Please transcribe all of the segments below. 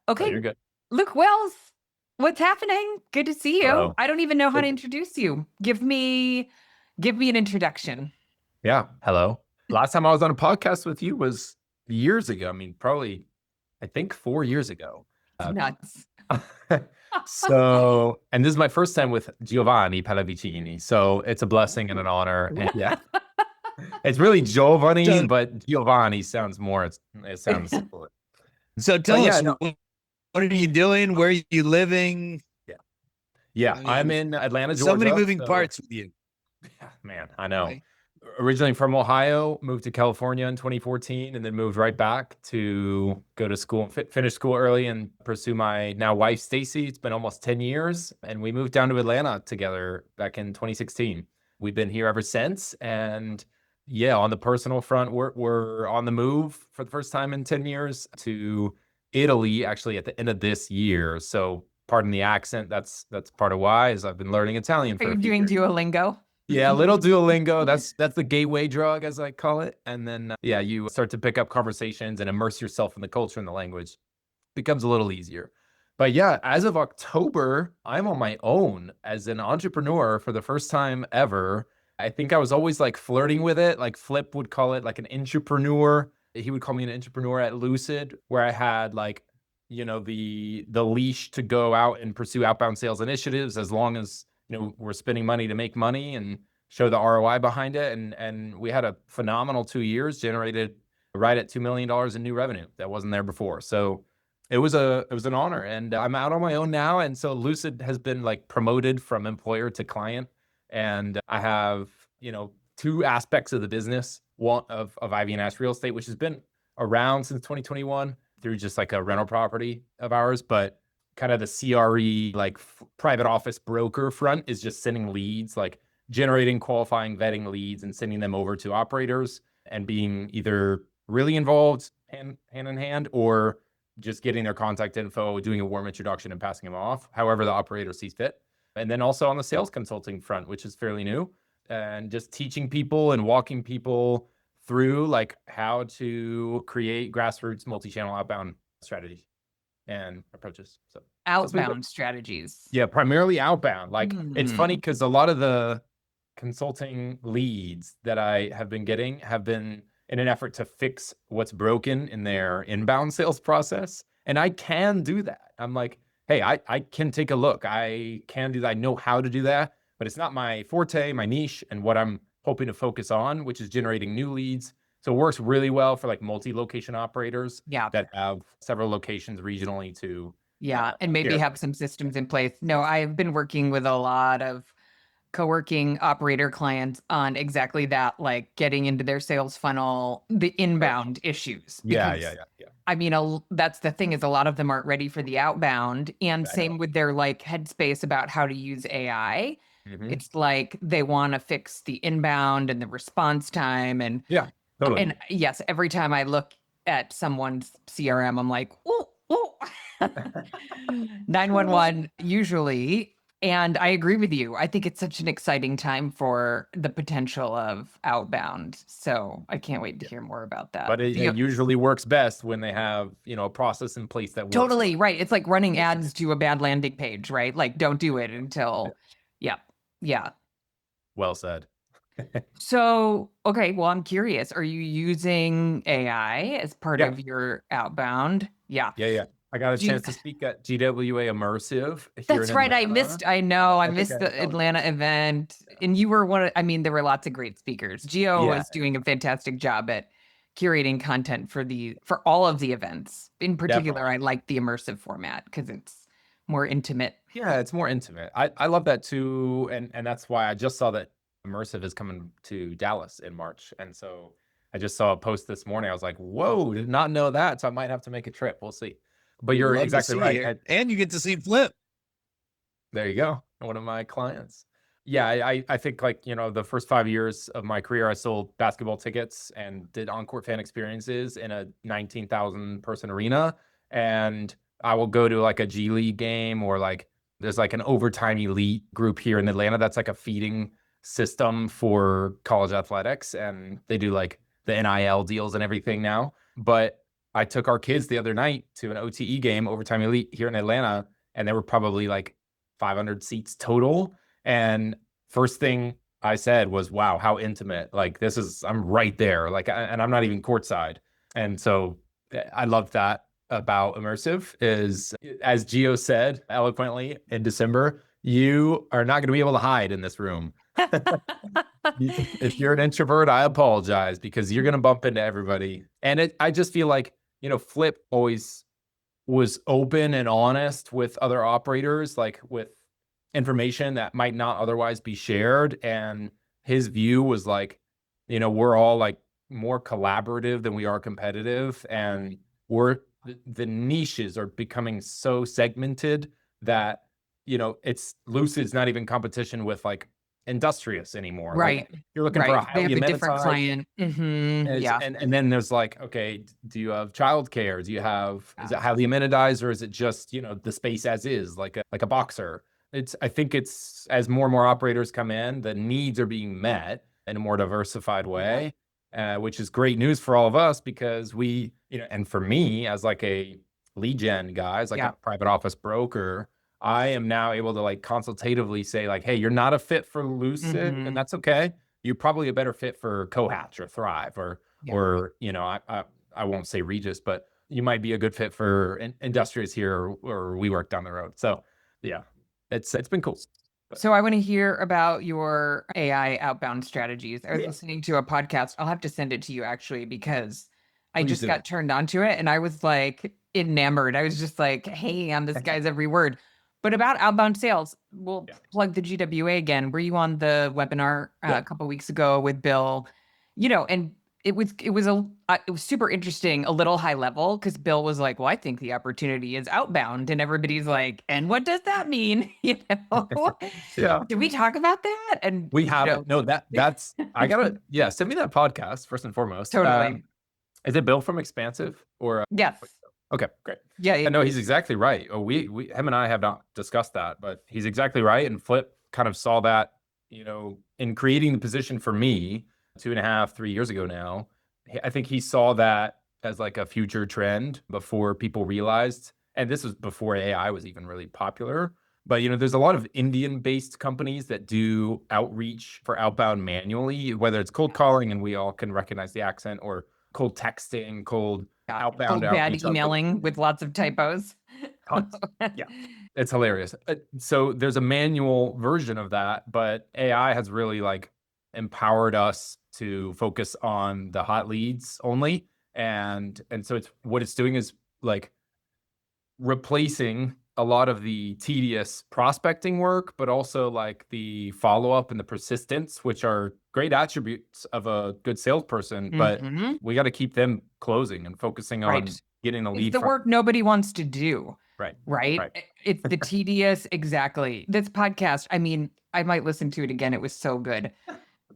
Oh, Okay, you're good. Luke Wells, what's happening? Good to see you. Hello. I don't even know how to Hey. introduce you. Give me an introduction. Yeah. Hello. Last time I was on a podcast with you was years ago. I mean, probably, I think 4 years ago. It's Uh, nuts. and this is my first time with Giovanni Pallavicini. So it's a blessing and an honor. And yeah, it's really Giovanni, So, but Giovanni sounds more, it sounds cooler. so But tell yeah, us, no, what are you doing? Where are you living? yeah. Yeah. I I'm mean, in Atlanta, so many Georgia. moving So parts with you. yeah, man, I know. Right? Originally from Ohio, moved to California in 2014, and then moved right back to go to school, finish school early, and pursue my now wife, Stacy. It's been almost 10 years, and we moved down to Atlanta together back in 2016. We've been here ever since, and yeah, on the personal front, we're on the move for the first time in 10 years to Italy, actually at the end of this year. So pardon the accent. That's part of why, is I've been learning Italian Are for you a few doing years. Duolingo? Yeah, a little Duolingo. That's the gateway drug, as I call it. And then yeah, you start to pick up conversations and immerse yourself in the culture and the language. Becomes a little easier. But yeah, as of October, I'm on my own as an entrepreneur for the first time ever. I think I was always like flirting with it. Like Flip would call it like an entrepreneur. He would call me an entrepreneur at Lucid, where I had like, the leash to go out and pursue outbound sales initiatives as long as, we're spending money to make money and show the ROI behind it. And we had a phenomenal 2 years, generated right at $2 million in new revenue that wasn't there before. So it was an honor, and I'm out on my own now. And so Lucid has been like promoted from employer to client, and I have, two aspects of the business. One of Ivy and Ash Real Estate, which has been around since 2021 through just like a rental property of ours, but kind of the CRE, like private office broker front, is just sending leads, like generating, qualifying, vetting leads and sending them over to operators, and being either really involved hand in hand, or just getting their contact info, doing a warm introduction and passing them off, however the operator sees fit. And then also on the sales consulting front, which is fairly new, and just teaching people and walking people through like how to create grassroots multi-channel outbound strategies and approaches. So that's what Outbound strategies. yeah, primarily outbound. Like it's funny Hmm. because a lot of the consulting leads that I have been getting have been in an effort to fix what's broken in their inbound sales process. And I can do that. I'm like, hey, I can take a look. I can do that. I know how to do that, but it's not my forte, my niche, and what I'm hoping to focus on, which is generating new leads. So it works really well for like multi-location operators Yeah. that have several locations regionally to Yeah. And maybe share. have some systems in place. No, I've been working with a lot of co-working operator clients on exactly that, like getting into their sales funnel, the inbound issues. Yeah, yeah, Because yeah, yeah. I mean, that's the thing, is a lot of them aren't ready for the outbound, and I know. same with their like headspace about how to use AI. Hmm. It's like they want to fix the inbound and the response time, Yeah, totally. and yes, every time I look at someone's CRM, I'm like, oh, oh, 911 usually. And I agree with you. I think it's such an exciting time for the potential of outbound. So I can't wait to Yeah. hear more about that. But it usually works best when they have, a process in place that works. Totally right. It's like running ads to a bad landing page, right? Like don't do it Yeah. until, yeah, yeah. Well said. So, okay, well, I'm curious. Are you using AI as part Yeah, of your outbound? Yeah. yeah, yeah. I got a Do you, chance to speak at GWA Immersive here in that's right. Atlanta. I know, I I think missed I the told you. Atlanta event, and you were one of, I mean, there were lots of great speakers. Gio Yeah, was doing a fantastic job at curating content for all of the events. In particular, definitely. I like the immersive format because it's more intimate. Yeah, it's more intimate. I love that too, and that's why I just saw that Immersive is coming to Dallas in March, and so I just saw a post this morning. I was like, "Whoa, did not know that." So I might have to make a trip. We'll see. But We'd you're love to exactly see right. you. And you get to see Flip. There you go. One of my clients. Yeah, I think like, the first 5 years of my career, I sold basketball tickets and did on-court fan experiences in a 19,000 person arena. And I will go to like a G League game, or like there's like an overtime elite group here in Atlanta that's like a feeding system for college athletics. And they do like the NIL deals and everything now. But I took our kids the other night to an OTE game, Overtime Elite, here in Atlanta, and there were probably like 500 seats total. And first thing I said was, wow, how intimate. Like, this is, I'm right there. Like, and I'm not even courtside. And so I love that about immersive is, as Gio said eloquently in December, you are not going to be able to hide in this room. If you're an introvert, I apologize, because you're going to bump into everybody. And I just feel like, Flip always was open and honest with other operators, like with information that might not otherwise be shared. And his view was like, we're all like more collaborative than we are competitive. And the niches are becoming so segmented that, it's Lucid's not even competition with like Industrious anymore. Right. Like, you're looking for a They highly have a different amenitized client. Yeah. and then there's like, okay, do you have childcare? Do you have, is it Yeah. highly amenitized, or is it just, the space as is, like a boxer? I think it's, as more and more operators come in, the needs are being met in a more diversified way, which is great news for all of us, because we, and for me as like a lead gen guy, as like Yeah. a private office broker, I am now able to like consultatively say like, hey, you're not a fit for Lucid, and that's okay. You're probably a better fit for Cohatch or Thrive, or Yeah. or I won't say Regis, but you might be a good fit for Industrious here, or WeWork down the road. So yeah, it's been cool. So I want to hear about your AI outbound strategies. I was listening to a podcast. I'll have to send it to you actually, because I Please just do. got turned on to it and I was like enamored. I was just like, hey, on this guy's every word. But about outbound sales, we'll plug the GWA again. Were you on the webinar a couple weeks ago with Bill? And it was super interesting, a little high level, because Bill was like, well, I think the opportunity is outbound, and everybody's like, and what does that mean? Yeah. Did we talk about that? And We haven't. No, that's I gotta send me that podcast first and foremost. Totally. Is it Bill from Expansive, or Yes. okay, great. Yeah. No, he's exactly right. Oh, him and I have not discussed that, but he's exactly right. And Flip kind of saw that, in creating the position for me 2.5, 3 years ago now. I think he saw that as like a future trend before people realized, and this was before AI was even really popular. But there's a lot of Indian-based companies that do outreach for outbound manually, whether it's cold calling, and we all can recognize the accent, or cold texting, cold outbound Cold bad outreach, emailing with lots of typos. tons. Yeah, it's hilarious. So there's a manual version of that, but AI has really like empowered us to focus on the hot leads only, and so what it's doing is like replacing a lot of the tedious prospecting work, but also like the follow-up and the persistence, which are great attributes of a good salesperson, but we got to keep them closing and focusing on getting the lead. It's the work nobody wants to do. Right. It's the tedious. Exactly. This podcast, I mean, I might listen to it again. It was so good.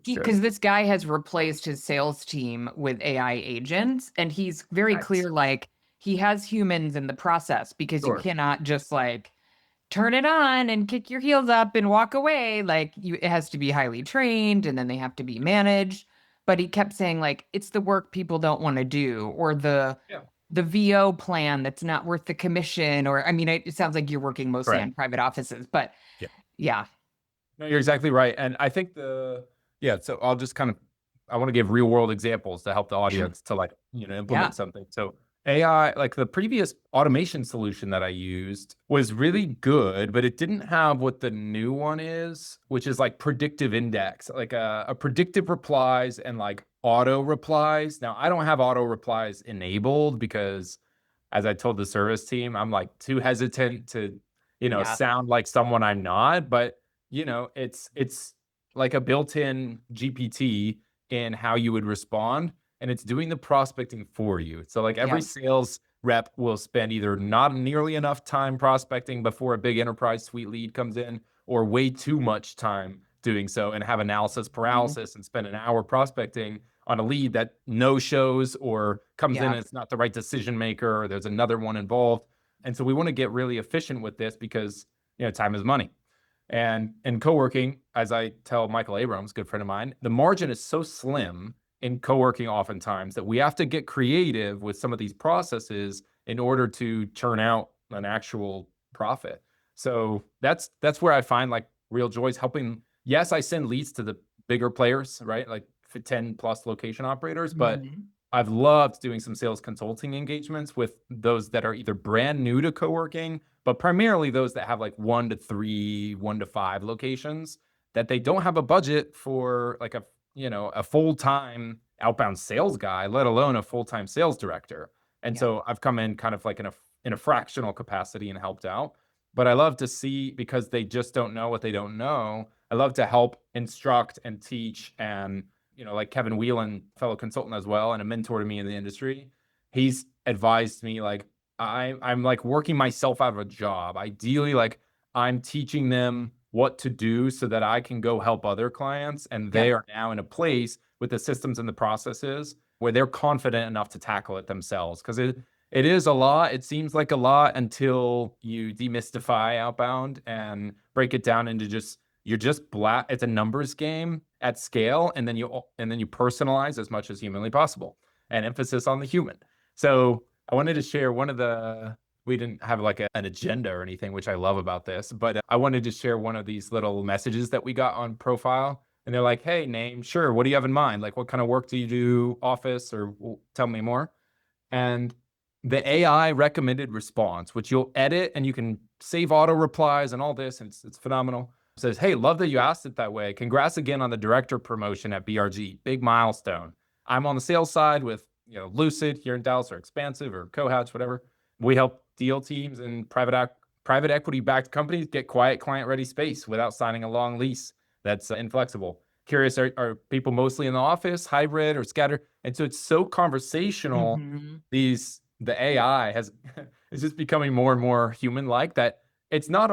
Because this guy has replaced his sales team with AI agents, and he's very clear, like, he has humans in the process, because you cannot just like turn it on and kick your heels up and walk away. Like, it has to be highly trained, and then they have to be managed. But he kept saying like, it's the work people don't want to do, or the VO plan that's not worth the commission, or I mean, it sounds like you're working mostly on private offices, but yeah. No, you're exactly right. And I think so I'll just I want to give real world examples to help the audience to like, implement something. So AI, like the previous automation solution that I used was really good, but it didn't have what the new one is, which is like predictive index, like a predictive replies and like auto replies. Now, I don't have auto replies enabled because, as I told the service team, I'm like too hesitant to, sound like someone I'm not. But, it's like a built-in GPT in how you would respond, and it's doing the prospecting for you. So like every sales rep will spend either not nearly enough time prospecting before a big enterprise suite lead comes in, or way too much time doing so, and have analysis paralysis and spend an hour prospecting on a lead that no shows, or comes in and it's not the right decision maker, or there's another one involved. And so we want to get really efficient with this, because time is money. And in co-working, as I tell Michael Abrams, good friend of mine, the margin is so slim in co-working oftentimes, that we have to get creative with some of these processes in order to churn out an actual profit. So that's where I find like real joy is helping. Yes, I send leads to the bigger players, right? Like 10 plus location operators, but Mhm. I've loved doing some sales consulting engagements with those that are either brand new to co-working, but primarily those that have like 1 to 3, 1 to 5 locations, that they don't have a budget for like a full-time outbound sales guy, let alone a full-time sales director. And Yeah. so I've come in kind of like in a fractional capacity and helped out. But I love to see, because they just don't know what they don't know. I love to help instruct and teach. And like Kevin Whelan, fellow consultant as well, and a mentor to me in the industry, he's advised me like I'm like working myself out of a job. Ideally, like I'm teaching them what to do so that I can go help other clients, and they Yep. are now in a place with the systems and the processes where they're confident enough to tackle it themselves. Because it is a lot. It seems like a lot until you demystify outbound and break it down into it's a numbers game at scale, and then you personalize as much as humanly possible, and emphasis on the human. So I wanted to share we didn't have like an agenda or anything, which I love about this, but I wanted to share one of these little messages that we got on profile. And they're like, hey, name, sure. What do you have in mind? Like, what kind of work do you do? Office, or tell me more. And the AI recommended response, which you'll edit and you can save auto replies and all this, and it's phenomenal. It says, hey, love that you asked it that way. Congrats again on the director promotion at BRG. Big milestone. I'm on the sales side with Lucid here in Dallas, or Expansive, or Cohatch, whatever. We help deal teams and private equity backed companies get quiet, client ready space without signing a long lease that's inflexible. Curious, are people mostly in the office, hybrid, or scattered? And so it's so conversational. Mhm. The AI is just becoming more and more human like that. It's not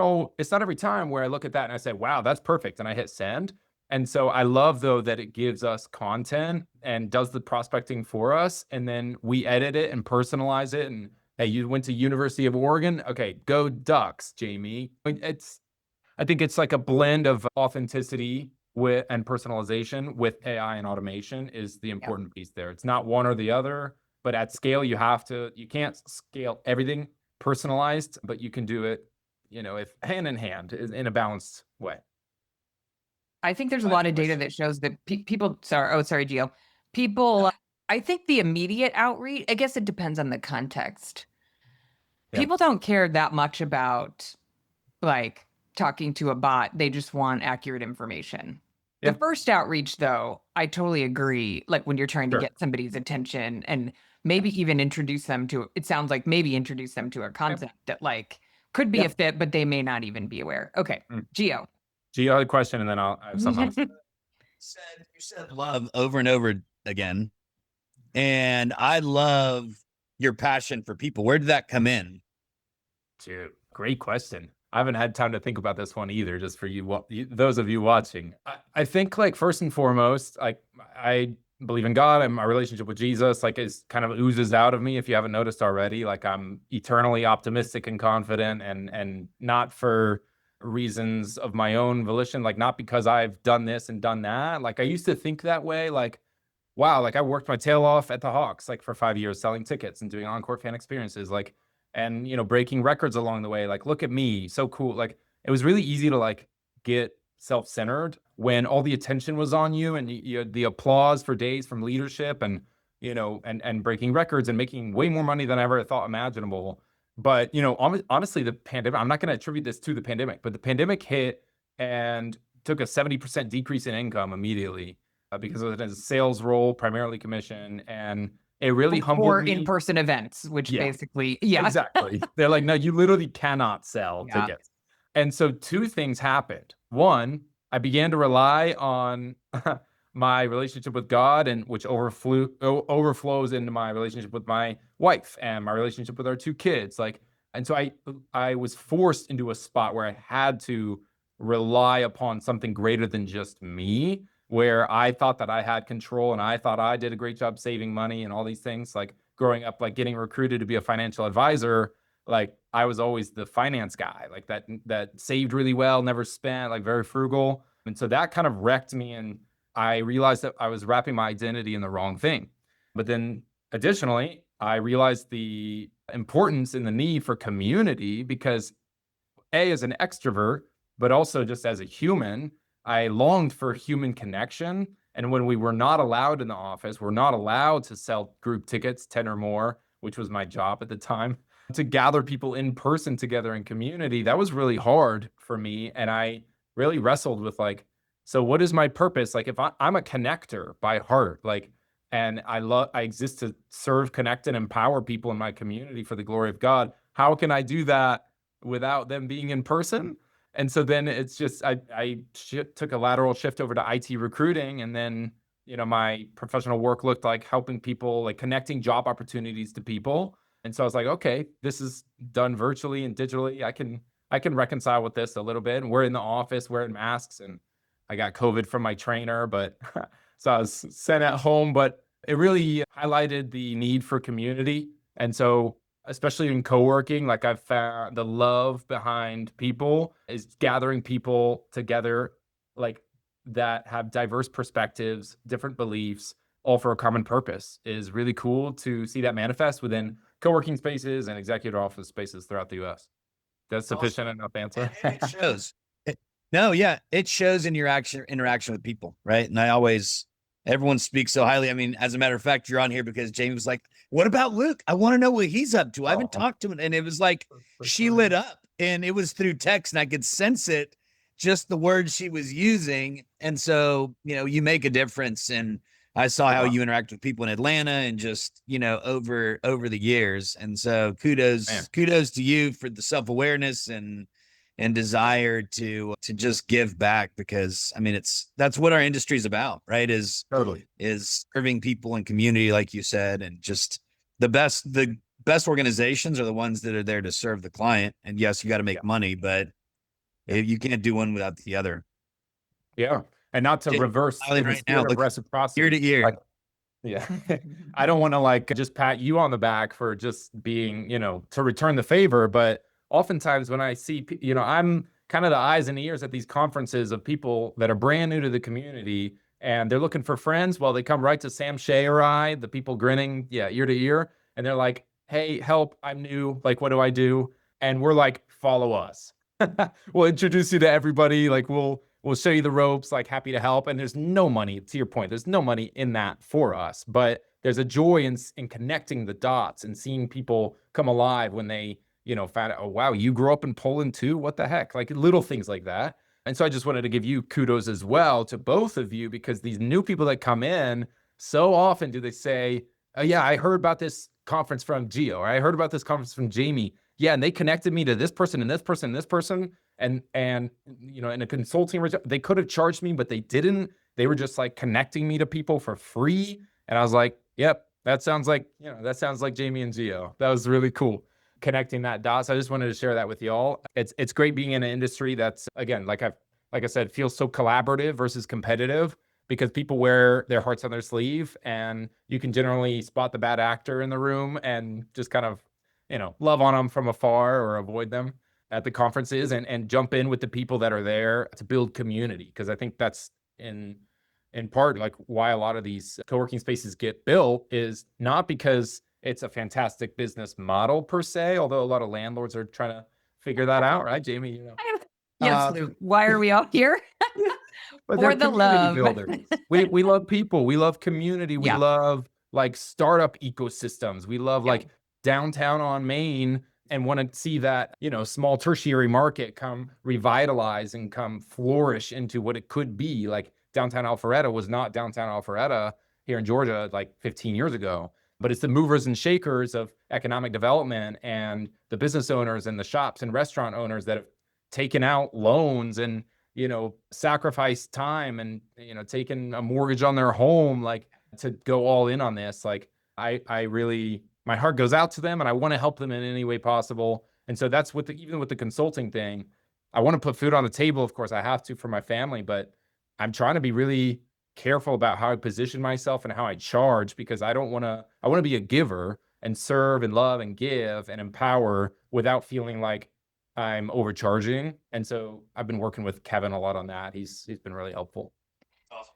every time where I look at that and I say, wow, that's perfect, and I hit send. And so I love, though, that it gives us content and does the prospecting for us, and then we edit it and personalize it. And hey, you went to University of Oregon, okay, go Ducks, Jamie. I think it's like a blend of authenticity and personalization with AI and automation is the Yep. important piece there. It's not one or the other, but at scale, you can't scale everything personalized, but you can do it, if hand in hand in a balanced way. I think there's a Last lot of data question. that shows that people. Sorry, Gio. People. I think the immediate outreach. I guess it depends on the context. Yeah. People don't care that much about like talking to a bot. They just want accurate information. Yeah. The first outreach, though, I totally agree. Like when you're trying to Sure. get somebody's attention and maybe even introduce them to. It sounds like maybe introduce them to a concept that like could be Yeah. a fit, but they may not even be aware. Okay, Gio. Gio had a question, and then I have something else. You said love over and over again. And I love your passion for people. Where did that come in? Dude, great question. I haven't had time to think about this one either, just for those of you watching. I think, like, first and foremost, like, I believe in God, and my relationship with Jesus, like, is kind of oozes out of me. If you haven't noticed already, like, I'm eternally optimistic and confident, and not for reasons of my own volition, like, not because I've done this and done that. Like, I used to think that way, like, wow, like I worked my tail off at the Hawks, like for 5 years, selling tickets and doing encore fan experiences, like, and breaking records along the way. Like, look at me, so cool. Like, it was really easy to like get self-centered when all the attention was on you, and you had the applause for days from leadership, and and breaking records and making way more money than I ever thought imaginable. But honestly, the pandemic, I'm not going to attribute this to the pandemic, but the pandemic hit and took a 70% decrease in income immediately, because it was a sales role, primarily commission, and it really humbled Or me. in-person events, which basically, yeah. Exactly. They're like, no, you literally cannot sell Yeah. tickets. And so two things happened. One, I began to rely on my relationship with God, and which overflows into my relationship with my wife and my relationship with our two kids. Like, and so I was forced into a spot where I had to rely upon something greater than just me, where I thought that I had control and I thought I did a great job saving money and all these things. Like growing up, like getting recruited to be a financial advisor, like I was always the finance guy, like that saved really well, never spent, like very frugal. And so that kind of wrecked me and I realized that I was wrapping my identity in the wrong thing. But then additionally, I realized the importance and the need for community because as an extrovert, but also just as a human, I longed for human connection. And when we were not allowed in the office, we're not allowed to sell group tickets, 10 or more, which was my job at the time, to gather people in person together in community. That was really hard for me. And I really wrestled with like, so what is my purpose? Like if I'm a connector by heart, like, and I exist to serve, connect, and empower people in my community for the glory of God. How can I do that without them being in person? And so then it's just I took a lateral shift over to IT recruiting, and then my professional work looked like helping people, like connecting job opportunities to people. And so I was like, okay, this is done virtually and digitally. I can reconcile with this a little bit. And we're in the office wearing masks, and I got COVID from my trainer, but so I was sent at home. But it really highlighted the need for community. And so especially in co-working, like I've found the love behind people is gathering people together, like that have diverse perspectives, different beliefs, all for a common purpose is really cool to see that manifest within co-working spaces and executive office spaces throughout the US. That's sufficient enough answer. And it shows. No, yeah, it shows in your interaction with people, right? And everyone speaks so highly. I mean, as a matter of fact, you're on here because Jamie was like, "What about Luke? I want to know what he's up to. I haven't talked to him." And it was like she lit up, and it was through text, and I could sense it, just the words she was using. And so, you make a difference. And I saw how you interact with people in Atlanta and just, over the years. And so kudos to you for the self-awareness and desire to just give back, because I mean that's what our industry is about, right? Is serving people and community, like you said. And just the best organizations are the ones that are there to serve the client. And yes, you got to make money, but you can't do one without the other. Yeah. And not to reverse in the spirit of reciprocity. Year to year. Like, yeah. I don't want to like just pat you on the back for just being, to return the favor. But oftentimes when I see, I'm kind of the eyes and ears at these conferences of people that are brand new to the community and they're looking for friends. Well, they come right to Sam Shea or I, the people grinning, ear to ear. And they're like, hey, help, I'm new. Like, what do I do? And we're like, follow us. We'll introduce you to everybody. Like we'll show you the ropes, like happy to help. And there's no money, to your point, there's no money in that for us, but there's a joy in connecting the dots and seeing people come alive when they, found out, oh, wow, you grew up in Poland too? What the heck? Like little things like that. And so I just wanted to give you kudos as well to both of you, because these new people that come in, so often do they say, oh yeah, I heard about this conference from Gio, or I heard about this conference from Jamie. Yeah, and they connected me to this person and this person and this person. And in a consulting, they could have charged me, but they didn't. They were just like connecting me to people for free. And I was like, yep, that sounds like Jamie and Gio. That was really cool, connecting that dots. I just wanted to share that with y'all. It's great being in an industry that's, again, like I said, feels so collaborative versus competitive, because people wear their hearts on their sleeve, and you can generally spot the bad actor in the room and just kind of, love on them from afar or avoid them at the conferences, and jump in with the people that are there to build community. Because I think that's in part like why a lot of these co-working spaces get built, is not because it's a fantastic business model per se, although a lot of landlords are trying to figure that out, right, Jamie? Yes, Luke. Why are we all here? But For they're the community love. builders. We love people. We love community. We love like startup ecosystems. We love like downtown on Main, and want to see that, small tertiary market come revitalize and come flourish into what it could be. Like downtown Alpharetta was not downtown Alpharetta here in Georgia like 15 years ago, but it's the movers and shakers of economic development and the business owners and the shops and restaurant owners that have taken out loans and, sacrificed time and, taken a mortgage on their home, like to go all in on this. Like I really, my heart goes out to them, and I want to help them in any way possible. And so that's even with the consulting thing, I want to put food on the table. Of course I have to for my family, but I'm trying to be really careful about how I position myself and how I charge, because I want to be a giver and serve and love and give and empower without feeling like I'm overcharging. And so I've been working with Kevin a lot on that. He's been really helpful. Awesome.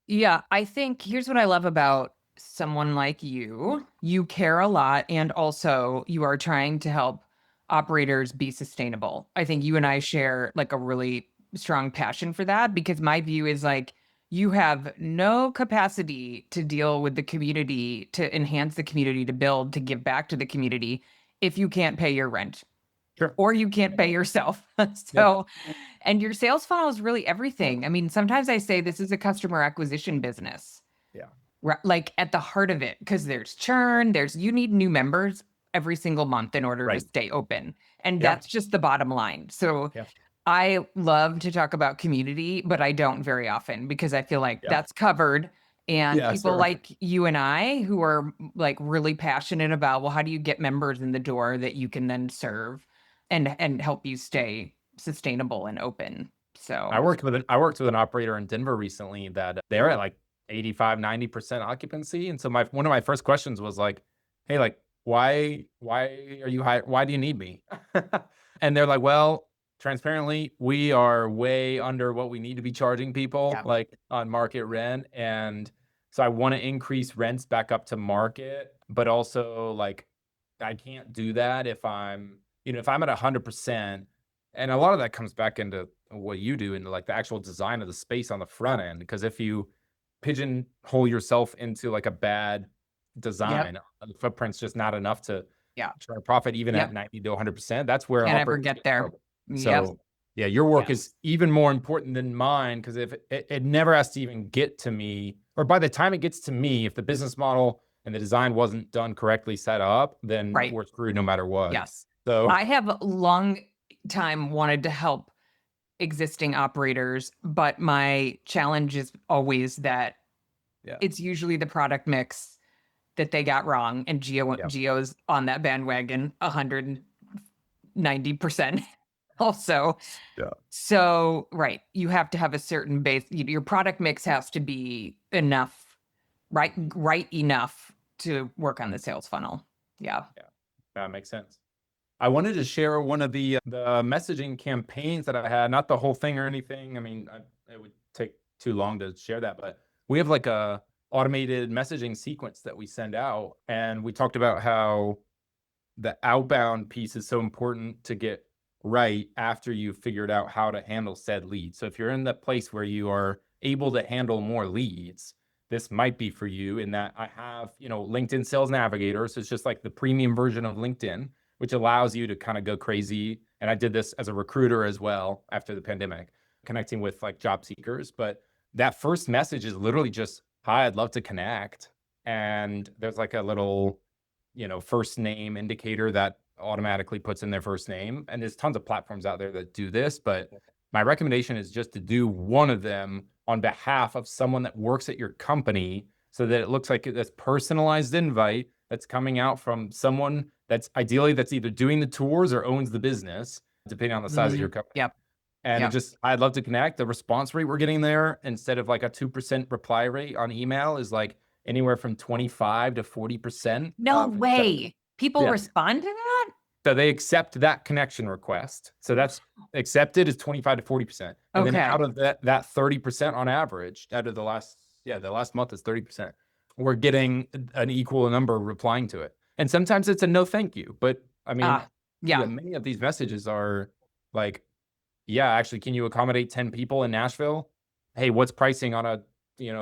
Yeah, I think here's what I love about someone like you. You care a lot, and also you are trying to help operators be sustainable. I think you and I share like a really strong passion for that, because my view is like you have no capacity to deal with the community, to enhance the community, to build, to give back to the community if you can't pay your rent Sure. or you can't pay yourself. Yep. So, and your sales funnel is really everything. I mean, sometimes I say this is a customer acquisition business, Yeah. like at the heart of it, because there's churn, you need new members every single month in order to Right. stay open. And Yeah. that's just the bottom line. So Yeah. I love to talk about community, but I don't very often, because I feel like Yeah. that's covered. And Yeah, people sure. like you and I, who are like really passionate about, well, how do you get members in the door that you can then serve and help you stay sustainable and open? So I worked with an operator in Denver recently that they're at like 85-90% occupancy. And so one of my first questions was like, hey, like, why are you high? Why do you need me? And they're like, well, transparently, we are way under what we need to be charging people, Yeah. like on market rent. And so I want to increase rents back up to market, but also like I can't do that if I'm at 100%. And a lot of that comes back into what you do, into like the actual design of the space on the front end. Because if you pigeonhole yourself into like a bad design, the footprint's just not enough to Yeah. try to profit even Yep. at 90 to 100%. That's where Can't ever operators get there. trouble. Yep. So yeah, your work Yes. is even more important than mine, because if it never has to even get to me, or by the time it gets to me, if the business model and the design wasn't done correctly set up, then Right. we're screwed no matter what. Yes. So I have a long time wanted to help existing operators, but my challenge is always that yeah, it's usually the product mix that they got wrong, and Yeah. Geo's on that bandwagon 190% also. Yeah. So, right, you have to have a certain base. Your product mix has to be enough, right enough to work on the sales funnel. Yeah. That makes sense. I wanted to share one of the messaging campaigns that I had, not the whole thing or anything. I mean, it would take too long to share that, but we have like a automated messaging sequence that we send out, and we talked about how the outbound piece is so important to get right after you've figured out how to handle said leads. So if you're in the place where you are able to handle more leads, this might be for you, in that I have, LinkedIn Sales Navigator. So it's just like the premium version of LinkedIn, which allows you to kind of go crazy. And I did this as a recruiter as well after the pandemic, connecting with like job seekers. But that first message is literally just, hi, I'd love to connect. And there's like a little, first name indicator that automatically puts in their first name. And there's tons of platforms out there that do this, but my recommendation is just to do one of them on behalf of someone that works at your company, so that it looks like this personalized invite that's coming out from someone that's either doing the tours or owns the business, depending on the size of your company. Yep. And I'd love to connect. The response rate we're getting there, instead of like a 2% reply rate on email, is like anywhere from 25 to 40%. No way. People Yeah. respond to that? So they accept that connection request. So that's accepted is 25 to 40%. And then Okay. out of that 30% on average, out of the last month is 30%. We're getting an equal number replying to it. And sometimes it's a no thank you. But I mean, many of these messages are like, yeah, actually, can you accommodate 10 people in Nashville? Hey, what's pricing on a,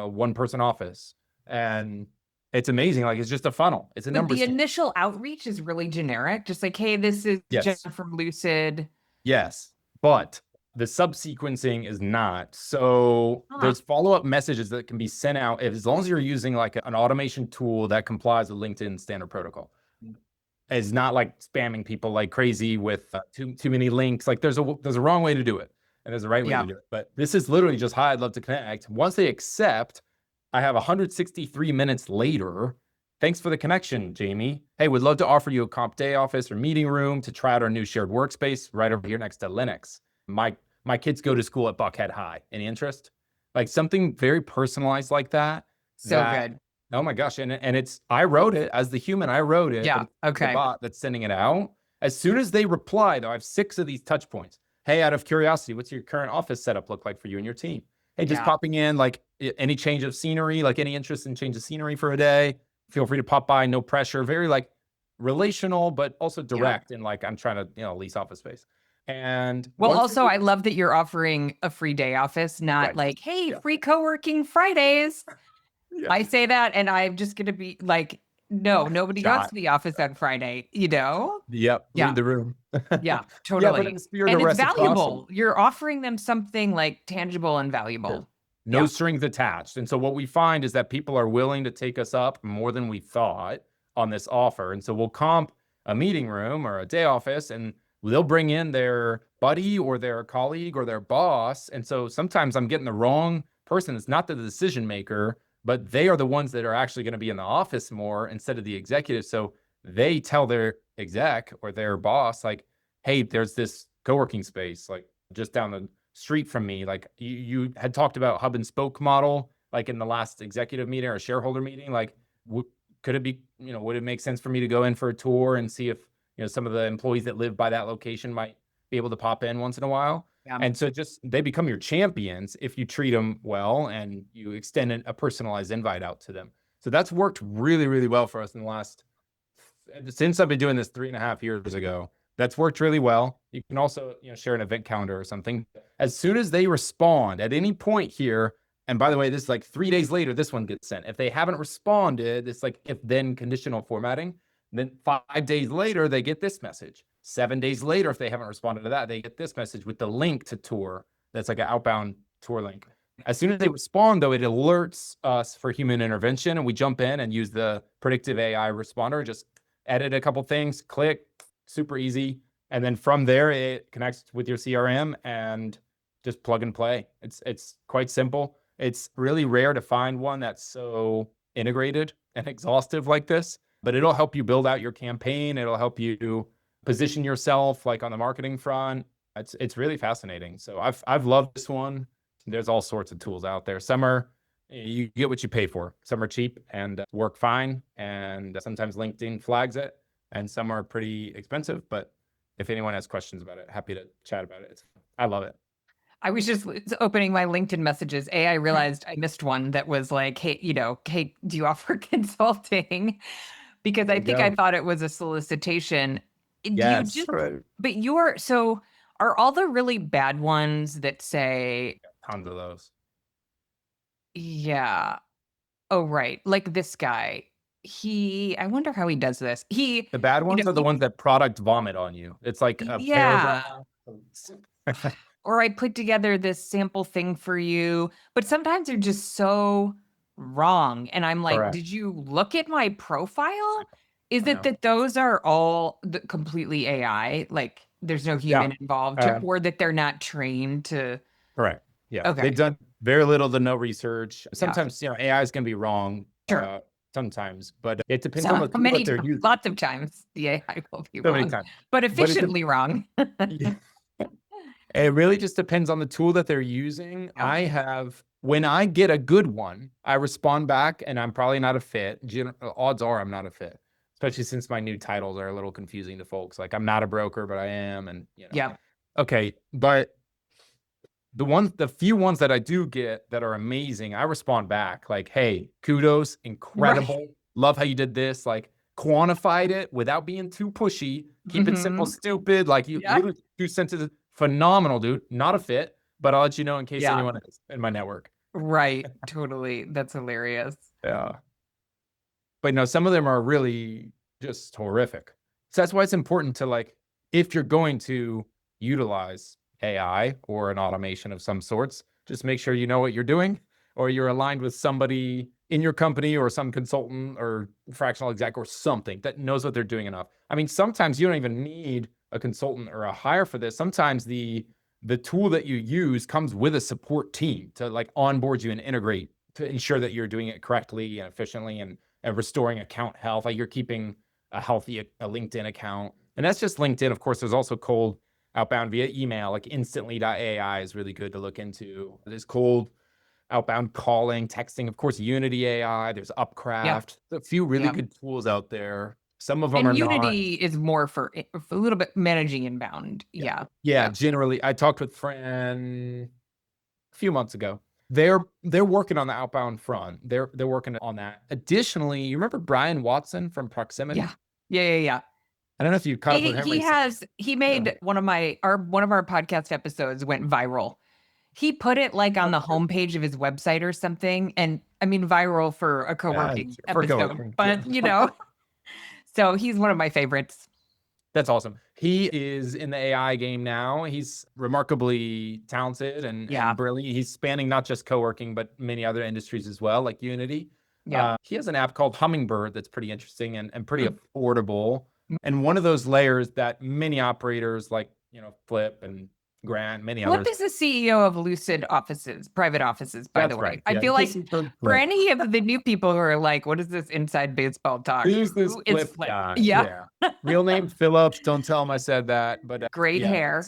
one person office? And it's amazing. Like, it's just a funnel. It's a But number. the initial outreach is really generic. Just like, hey, this is Jen from Lucid. Yes, but the subsequencing is not. So there's follow-up messages that can be sent out as long as you're using like an automation tool that complies with LinkedIn standard protocol. It's not like spamming people like crazy with too many links. Like there's a wrong way to do it, and there's a right way to do it. But this is literally just, hi, I'd love to connect. Once they accept, I have 163 minutes later. Thanks for the connection, Jamie. Hey, would love to offer you a comp day office or meeting room to try out our new shared workspace right over here next to Linux. My kids go to school at Buckhead High. Any interest? Like something very personalized like that. So good. Oh my gosh. And I wrote it as the human. I wrote it. Yeah. Okay. The bot that's sending it out. As soon as they reply, though, I have 6 of these touch points. Hey, out of curiosity, what's your current office setup look like for you and your team? Hey, just popping in, like, any change of scenery, like any interest in change of scenery for a day, feel free to pop by. No pressure. Very like relational, but also direct. And like, I'm trying to, lease office space. And well, also, I love that you're offering a free day office, not like, hey, free co-working Fridays. I say that, and I'm just going to be like, no, nobody goes to the office on Friday, Yep. Yeah. Leave the room. Yeah, totally. But in the spirit and of it's reciprocity, valuable. You're offering them something like tangible and valuable. No strings attached. And so what we find is that people are willing to take us up more than we thought on this offer. And so we'll comp a meeting room or a day office, and they'll bring in their buddy or their colleague or their boss. And so sometimes I'm getting the wrong person. It's not the decision maker, but they are the ones that are actually going to be in the office more instead of the executive. So they tell their exec or their boss, like, hey, there's this co-working space, like just down the street from me. Like you had talked about hub and spoke model, like in the last executive meeting or shareholder meeting, like could it be, would it make sense for me to go in for a tour and see if, some of the employees that live by that location might be able to pop in once in a while? And so they become your champions if you treat them well and you extend a personalized invite out to them. So that's worked really, really well for us since I've been doing this 3.5 years ago. That's worked really well. You can also, share an event calendar or something. As soon as they respond at any point here, and by the way, this is like 3 days later, this one gets sent. If they haven't responded, it's like if then conditional formatting. Then 5 days later, they get this message. 7 days later, if they haven't responded to that, they get this message with the link to tour. That's like an outbound tour link. As soon as they respond, though, it alerts us for human intervention, and we jump in and use the predictive AI responder. Just edit a couple things, click, super easy. And then from there, it connects with your CRM and just plug and play. It's quite simple. It's really rare to find one that's so integrated and exhaustive like this, but it'll help you build out your campaign. It'll help you position yourself like on the marketing front. It's really fascinating. So I've loved this one. There's all sorts of tools out there. Some are, you get what you pay for. Some are cheap and work fine. And sometimes LinkedIn flags it. And some are pretty expensive. But if anyone has questions about it, happy to chat about it. I love it. I was just opening my LinkedIn messages. I realized I missed one that was like, hey, hey, do you offer consulting? Because I think I thought it was a solicitation. Yes. But so are all the really bad ones that say tons of those? Yeah. Oh, right. Like this guy. I wonder how he does this. The bad ones are the ones that product vomit on you. It's like a paragraph. Or I put together this sample thing for you, but sometimes they're just so wrong. And I'm like, Did you look at my profile? Is it that those are all completely AI? Like there's no human involved, or that they're not trained to. Correct. Yeah. Okay. They've done very little to no research. Sometimes, AI is going to be wrong. Sure. Sometimes, but it depends on the tool that they're using. Lots of times, the AI will be wrong, but efficiently wrong. It really just depends on the tool that they're using. When I get a good one, I respond back and I'm probably not a fit. Odds are I'm not a fit, especially since my new titles are a little confusing to folks. Like I'm not a broker, but I am. And okay. But the few ones that I do get that are amazing, I respond back like, hey, kudos, incredible. Right. Love how you did this. Like quantified it without being too pushy. Keep it simple, stupid. Like you literally 2 sentences. Phenomenal, dude. Not a fit, but I'll let you know in case anyone is in my network. Right. Totally. That's hilarious. Yeah. But no, some of them are really just horrific. So that's why it's important to like, if you're going to utilize AI or an automation of some sorts, just make sure you know what you're doing or you're aligned with somebody in your company or some consultant or fractional exec or something that knows what they're doing enough. I mean, sometimes you don't even need a consultant or a hire for this. Sometimes the tool that you use comes with a support team to like onboard you and integrate to ensure that you're doing it correctly and efficiently and restoring account health. Like you're keeping a healthy a LinkedIn account. And that's just LinkedIn. Of course, there's also cold outbound via email, like instantly.ai is really good to look into. There's cold outbound calling, texting, of course, Unity AI, there's Upcraft, a few really good tools out there. Some of them are Unity is more for a little bit managing inbound. Yeah. Generally, I talked with Fran a few months ago, They're working on the outbound front. They're working on that. Additionally, you remember Brian Watson from Proximity? Yeah. I don't know if you caught up with him recently. He made one of our podcast episodes went viral. He put it like on the homepage of his website or something. And I mean, viral for a co-working episode, but so he's one of my favorites. That's awesome. He is in the AI game now. He's remarkably talented and brilliant. He's spanning not just co-working, but many other industries as well, like Unity. Yeah. He has an app called Hummingbird that's pretty interesting and pretty affordable. And one of those layers that many operators like, Flip and Grant, many others. Flip is the CEO of Lucid offices, private offices, by the way. Right. I feel like for any of the new people who are like, what is this inside baseball talk? Who's this Flip guy? Yeah. Real name Phillips. Don't tell him I said that. But great hair.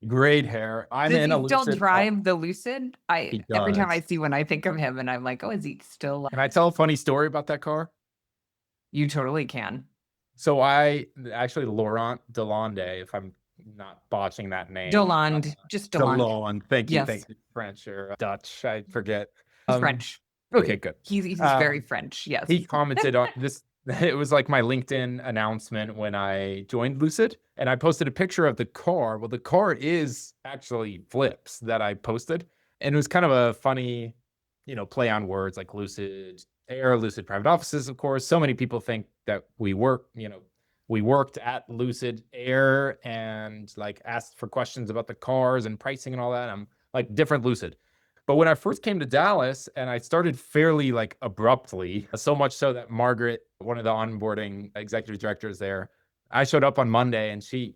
Great hair. Does he still drive the Lucid? Every time I see one, I think of him and I'm like, oh, is he still? Can I tell a funny story about that car? You totally can. So Laurent Delonde, if I'm not botching that name. Delonde, just Delonde. Delonde. Thank you. Thank you. French or Dutch, I forget. French. Okay, good. He's very French. Yes. He commented on this. It was like my LinkedIn announcement when I joined Lucid, and I posted a picture of the car. Well, the car is actually Flip's that I posted, and it was kind of a funny, play on words like Lucid Air, Lucid Private Offices. Of course, so many people think that we worked at Lucid Air and like asked for questions about the cars and pricing and all that. I'm like different Lucid. But when I first came to Dallas and I started fairly like abruptly, so much so that Margaret, one of the onboarding executive directors there, I showed up on Monday and she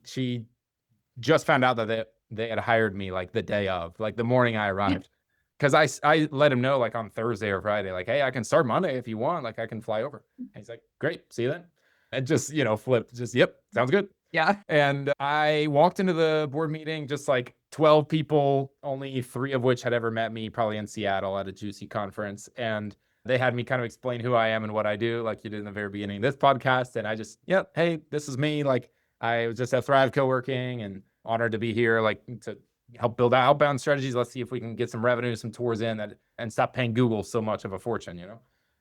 just found out that they had hired me like the day of, like the morning I arrived. Because I let him know like on Thursday or Friday, like, hey, I can start Monday if you want, like I can fly over. And he's like, great, see you then. And just, flipped, yep, sounds good. Yeah. And I walked into the board meeting, just like 12 people, only 3 of which had ever met me, probably in Seattle at a Juicy conference. And they had me kind of explain who I am and what I do, like you did in the very beginning of this podcast. And I just, hey, this is me. Like I was just at Thrive Coworking and honored to be here, like to help build out outbound strategies. Let's see if we can get some revenue, some tours in and stop paying Google so much of a fortune,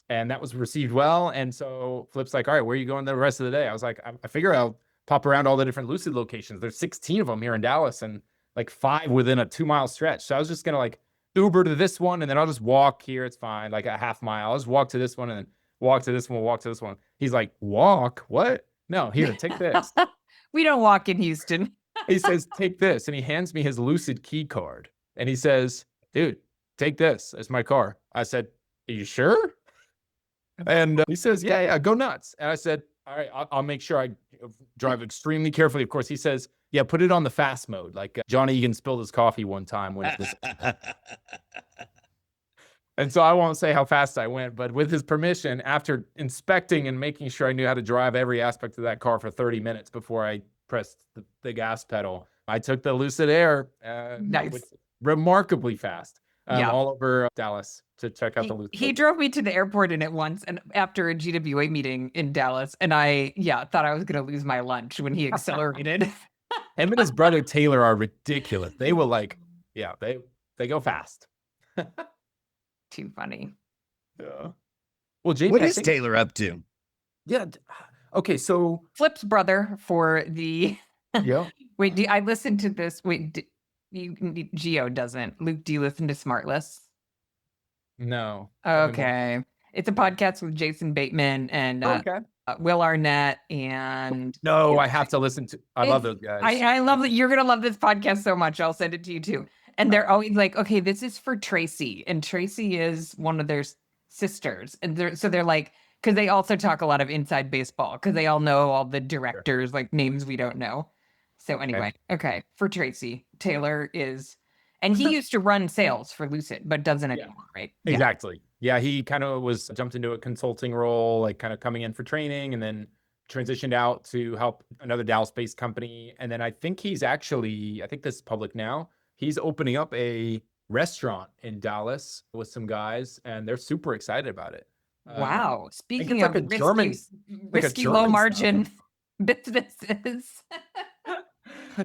And that was received well. And so Flip's like, all right, where are you going the rest of the day? I was like, I figure I'll pop around all the different Lucid locations. There's 16 of them here in Dallas and like 5 within a 2-mile stretch. So I was just going to like Uber to this one and then I'll just walk here. It's fine. Like a half mile. I'll just walk to this one and then walk to this one, walk to this one. He's like, walk? What? No, here, take this. We don't walk in Houston. He says, take this. And he hands me his Lucid key card. And he says, dude, take this. It's my car. I said, are you sure? And he says, yeah, go nuts. And I said, all right, I'll make sure I drive extremely carefully. Of course, he says, yeah, put it on the fast mode. Like Johnny Egan spilled his coffee one time when it was. And so I won't say how fast I went, but with his permission, after inspecting and making sure I knew how to drive every aspect of that car for 30 minutes before I pressed the gas pedal, I took the Lucid Air remarkably fast all over Dallas to check out the Lucid. He drove me to the airport in it once and after a GWA meeting in Dallas. And I thought I was going to lose my lunch when he accelerated. Him and his brother Taylor are ridiculous. They will they go fast. Too funny. Yeah. Well, JP, what is Taylor up to? Yeah. Okay. So Flip's brother for the. Yeah. Wait, I listened to this. Wait, Geo doesn't. Luke, do you listen to Smartless? No. Okay. It's a podcast with Jason Bateman and Will Arnett and. No, I have to listen to. I love those guys. I love that. You're going to love this podcast so much. I'll send it to you too. And they're always like, okay, this is for Tracy. And Tracy is one of their sisters. And they're like, because they also talk a lot of inside baseball because they all know all the directors, like names we don't know. So anyway, okay, for Tracy, Taylor is, and he used to run sales for Lucid, but doesn't anymore, right? Exactly. Yeah, he kind of jumped into a consulting role, like kind of coming in for training and then transitioned out to help another Dallas-based company. And then I think this is public now. He's opening up a restaurant in Dallas with some guys, and they're super excited about it. Wow. Speaking of risky low margin businesses.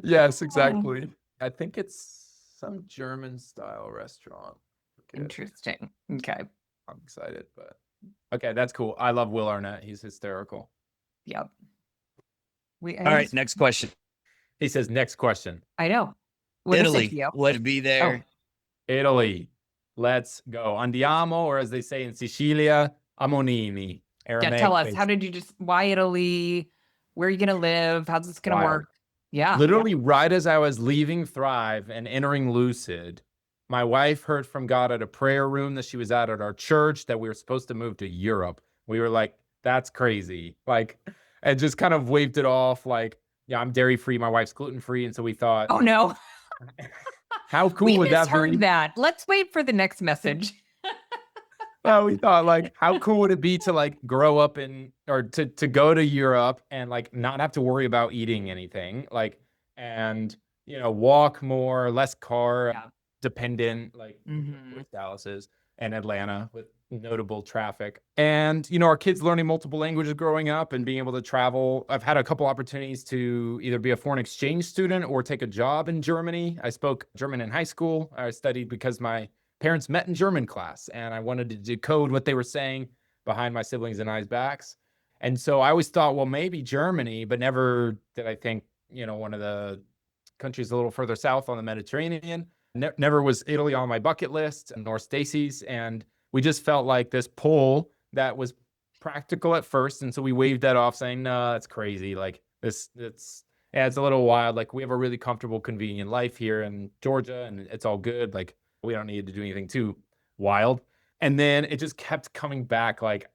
Yes, exactly. I think it's some German style restaurant. Interesting. Okay. I'm excited, but okay, that's cool. I love Will Arnett. He's hysterical. Yep. All right, next question. He says, next question. I know. What is it, Italy Theo? would be there. Italy. Let's go. Andiamo, or as they say in Sicilia, Amonini. Yeah, tell us, why Italy? Where are you going to live? How's this going to work? Yeah. Literally, right as I was leaving Thrive and entering Lucid, my wife heard from God at a prayer room that she was at our church that we were supposed to move to Europe. We were like, that's crazy. Like, and just kind of waved it off. Like, yeah, I'm dairy free. My wife's gluten free. And so we thought, oh no, how cool would that be? We misheard that. Let's wait for the next message. Well, we thought, like, how cool would it be to like grow up or to go to Europe and like not have to worry about eating anything, like, and walk more, less car dependent, like with Dallas is, and Atlanta with notable traffic. And our kids learning multiple languages growing up and being able to travel. I've had a couple opportunities to either be a foreign exchange student or take a job in Germany. I spoke German in high school. I studied because my parents met in German class, and I wanted to decode what they were saying behind my siblings and I's backs. And so I always thought, well, maybe Germany, but never did I think, one of the countries a little further south on the Mediterranean. Never was Italy on my bucket list, nor Stacy's. And we just felt like this pull that was practical at first. And so we waved that off saying, no, that's crazy. Like it's a little wild. Like we have a really comfortable, convenient life here in Georgia, and it's all good. Like we don't need to do anything too wild. And then it just kept coming back, like,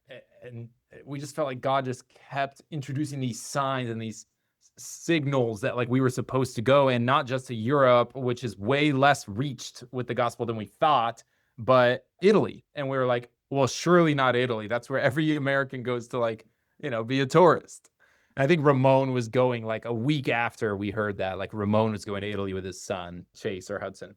and we just felt like God just kept introducing these signs and these signals that like we were supposed to go, and not just to Europe, which is way less reached with the gospel than we thought, but Italy. And we were like, well, surely not Italy. That's where every American goes to, like, be a tourist. And I think Ramon was going like a week after we heard that, like Ramon was going to Italy with his son, Chase or Hudson.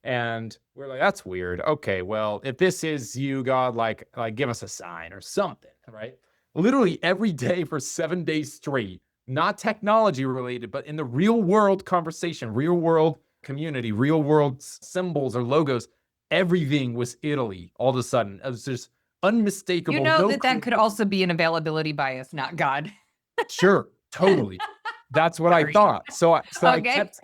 And we're like, that's weird. Okay, well, if this is you, God, like give us a sign or something, right? Literally every day for 7 days straight, not technology related, but in the real world conversation, real world community, real world symbols or logos, everything was Italy all of a sudden. It was just unmistakable. That could also be an availability bias, not God. Sure, totally. That's what I thought. So I kept...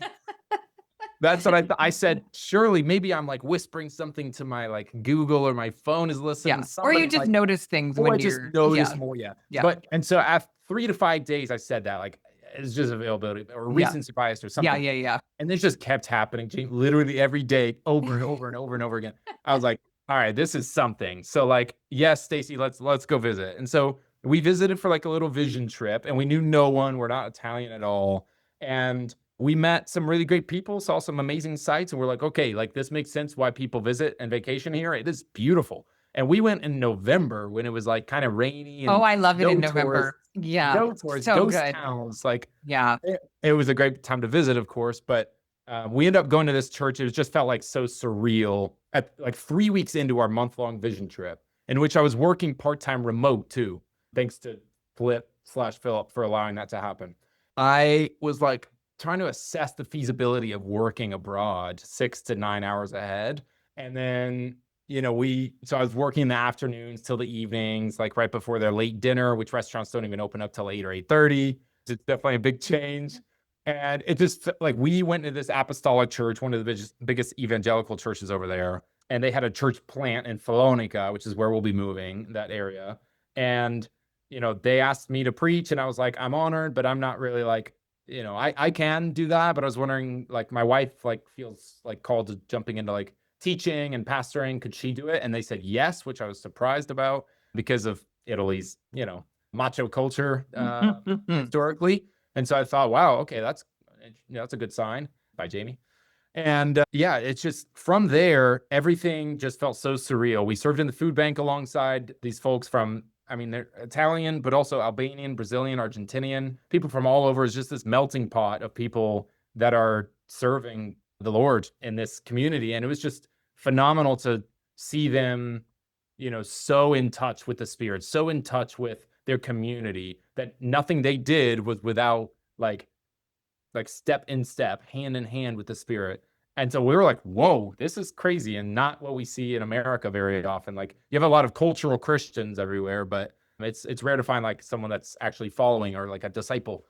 That's what I said. Surely, maybe I'm like whispering something to my like Google, or my phone is listening. Yeah. Or you just notice things when you just notice more. Yeah. But and so after 3 to 5 days, I said that like it's just availability or recency bias or something. Yeah. And this just kept happening, literally every day, over and over and over and over again. I was like, all right, this is something. So like, yes, Stacy, let's go visit. And so we visited for like a little vision trip, and we knew no one. We're not Italian at all, and we met some really great people, saw some amazing sites, and we're like, okay, like this makes sense why people visit and vacation here. It is beautiful. And we went in November when it was like kind of rainy. And I love it in November. Yeah. No tours, so ghost good. towns. Like, yeah. It was a great time to visit, of course, but we ended up going to this church. It just felt like so surreal at like 3 weeks into our month-long vision trip, in which I was working part-time remote too. Thanks to Flip/Philip for allowing that to happen. I was like trying to assess the feasibility of working abroad 6 to 9 hours ahead. And then, so I was working in the afternoons till the evenings, like right before their late dinner, which restaurants don't even open up till 8 or 8:30. It's definitely a big change. And it just like we went to this apostolic church, one of the biggest evangelical churches over there. And they had a church plant in Salonika, which is where we'll be moving, that area. And, they asked me to preach, and I was like, I'm honored, but I'm not really like, I can do that, but I was wondering, like, my wife like feels like called to jumping into like teaching and pastoring. Could she do it? And they said yes, which I was surprised about because of Italy's, macho culture historically. And so I thought, wow, okay, that's a good sign. By Jamie. And it's just from there, everything just felt so surreal. We served in the food bank alongside these folks from, they're Italian, but also Albanian, Brazilian, Argentinian, people from all over. It's just this melting pot of people that are serving the Lord in this community. And it was just phenomenal to see them, so in touch with the Spirit, so in touch with their community, that nothing they did was without like step in step, hand in hand with the Spirit. And so we were like, whoa, this is crazy and not what we see in America very often. Like you have a lot of cultural Christians everywhere, but it's rare to find like someone that's actually following or like a disciple.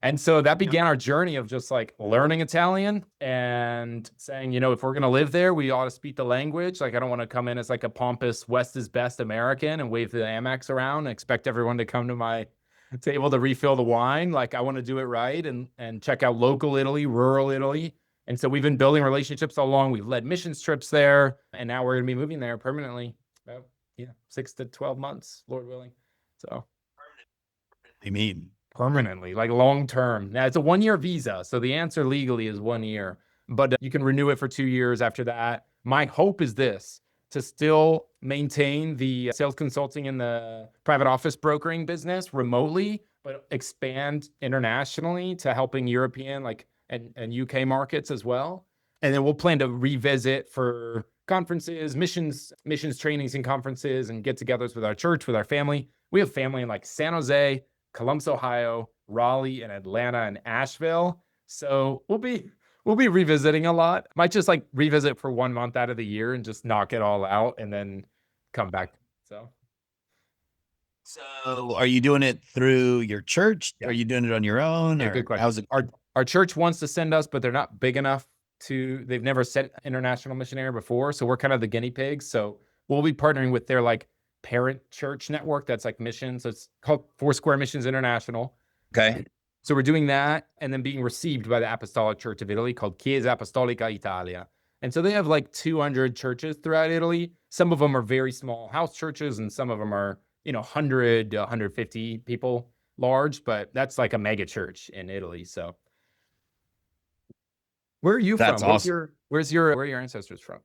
And so that began our journey of just like learning Italian and saying, if we're going to live there, we ought to speak the language. Like, I don't want to come in as like a pompous West is best American and wave the Amex around and expect everyone to come to my table to refill the wine. Like, I want to do it right and check out local Italy, rural Italy. And so we've been building relationships all along. We've led missions trips there, and now we're going to be moving there permanently. About 6 to 12 months, Lord willing. So I mean, permanently, like long term. Now it's a 1-year visa, so the answer legally is 1 year, but you can renew it for 2 years after that. My hope is this: to still maintain the sales consulting and the private office brokering business remotely, but expand internationally to helping European and UK markets as well. And then we'll plan to revisit for conferences, missions trainings and conferences and get-togethers with our church, with our family. We have family in like San Jose, Columbus, Ohio, Raleigh, and Atlanta, and Asheville. So we'll be revisiting a lot. Might just like revisit for 1 month out of the year and just knock it all out and then come back. So are you doing it through your church? Yeah. Are you doing it on your own? Yeah, or good question. how's it? Our church wants to send us, but they're not big enough they've never sent international missionary before. So we're kind of the guinea pigs. So we'll be partnering with their like parent church network that's like missions. So it's called Foursquare Missions International. Okay. So we're doing that and then being received by the Apostolic Church of Italy called Chiesa Apostolica Italia. And so they have like 200 churches throughout Italy. Some of them are very small house churches and some of them are, 100 to 150 people large, but that's like a mega church in Italy. So where are you That's from? awesome. Where are your ancestors from?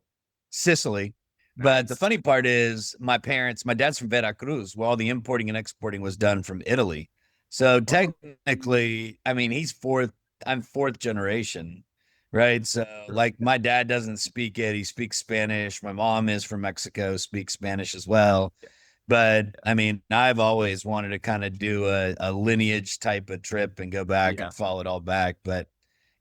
Sicily. But the Nice. funny part is my dad's from Veracruz, where all the importing and exporting was done from Italy. So technically, I mean, I'm fourth generation, right? So like my dad doesn't speak it. He speaks Spanish. My mom is from Mexico, speaks Spanish as well. But I mean, I've always wanted to kind of do a lineage type of trip and go back Yeah. and follow it all back. But